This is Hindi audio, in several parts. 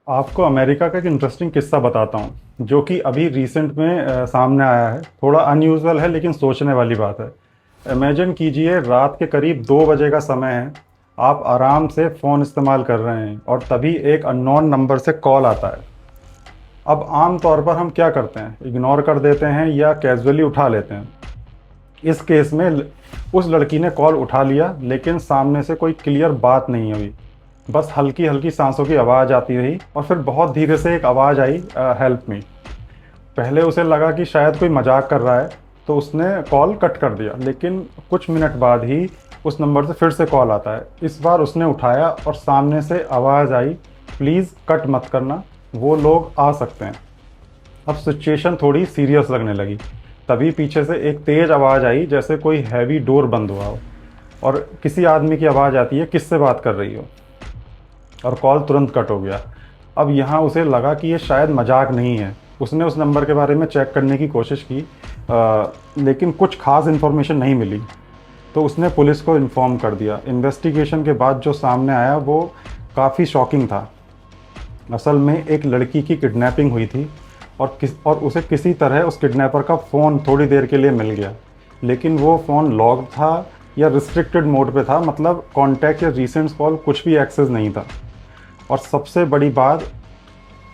आपको अमेरिका का एक इंटरेस्टिंग किस्सा बताता हूँ जो कि अभी रिसेंट में सामने आया है। थोड़ा अनयूजुअल है लेकिन सोचने वाली बात है। इमेजिन कीजिए रात के करीब 2 बजे का समय है। आप आराम से फ़ोन इस्तेमाल कर रहे हैं और तभी एक अननोन नंबर से कॉल आता है। अब आम तौर पर हम क्या करते हैं, इग्नोर कर देते हैं या कैजुअली उठा लेते हैं। इस केस में उस लड़की ने कॉल उठा लिया लेकिन सामने से कोई क्लियर बात नहीं हुई। बस हल्की हल्की सांसों की आवाज़ आती रही और फिर बहुत धीरे से एक आवाज़ आई, हेल्प मी। पहले उसे लगा कि शायद कोई मजाक कर रहा है, तो उसने कॉल कट कर दिया। लेकिन कुछ मिनट बाद ही उस नंबर से फिर से कॉल आता है। इस बार उसने उठाया और सामने से आवाज़ आई, प्लीज़ कट मत करना, वो लोग आ सकते हैं। अब सिचुएशन थोड़ी सीरियस लगने लगी। तभी पीछे से एक तेज़ आवाज़ आई जैसे कोई हैवी डोर बंद हुआ हो और किसी आदमी की आवाज़ आती है, किससे बात कर रही हो। और कॉल तुरंत कट हो गया। अब यहाँ उसे लगा कि ये शायद मजाक नहीं है। उसने उस नंबर के बारे में चेक करने की कोशिश की, लेकिन कुछ खास इन्फॉर्मेशन नहीं मिली। तो उसने पुलिस को इन्फॉर्म कर दिया। इन्वेस्टिगेशन के बाद जो सामने आया वो काफ़ी शॉकिंग था। असल में एक लड़की की किडनैपिंग हुई थी और उसे किसी तरह उस किडनैपर का फ़ोन थोड़ी देर के लिए मिल गया। लेकिन वो फ़ोन लॉक था या रिस्ट्रिक्टेड मोड पे था, मतलब कॉन्टैक्ट या रीसेंट कॉल कुछ भी एक्सेस नहीं था। और सबसे बड़ी बात,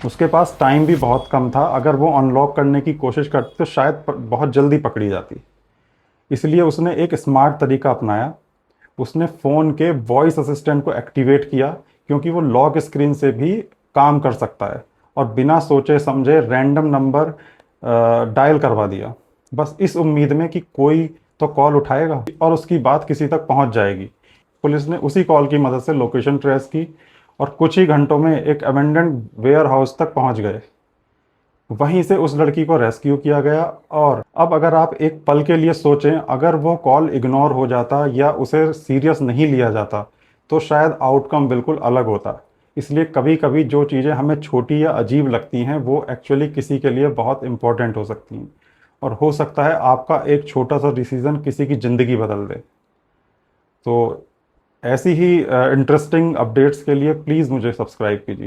उसके पास टाइम भी बहुत कम था। अगर वो अनलॉक करने की कोशिश करती तो शायद बहुत जल्दी पकड़ी जाती। इसलिए उसने एक स्मार्ट तरीका अपनाया। उसने फ़ोन के वॉइस असिस्टेंट को एक्टिवेट किया, क्योंकि वो लॉक स्क्रीन से भी काम कर सकता है। और बिना सोचे समझे रैंडम नंबर डायल करवा दिया, बस इस उम्मीद में कि कोई तो कॉल उठाएगा और उसकी बात किसी तक पहुंच जाएगी। पुलिस ने उसी कॉल की मदद से लोकेशन ट्रेस की और कुछ ही घंटों में एक अबेंडन्ड वेयर हाउस तक पहुंच गए। वहीं से उस लड़की को रेस्क्यू किया गया। और अब अगर आप एक पल के लिए सोचें, अगर वो कॉल इग्नोर हो जाता या उसे सीरियस नहीं लिया जाता तो शायद आउटकम बिल्कुल अलग होता। इसलिए कभी कभी जो चीज़ें हमें छोटी या अजीब लगती हैं वो एक्चुअली किसी के लिए बहुत इंपॉर्टेंट हो सकती हैं। और हो सकता है आपका एक छोटा सा डिसीज़न किसी की ज़िंदगी बदल दे। तो ऐसी ही इंटरेस्टिंग अपडेट्स के लिए प्लीज़ मुझे सब्सक्राइब कीजिए।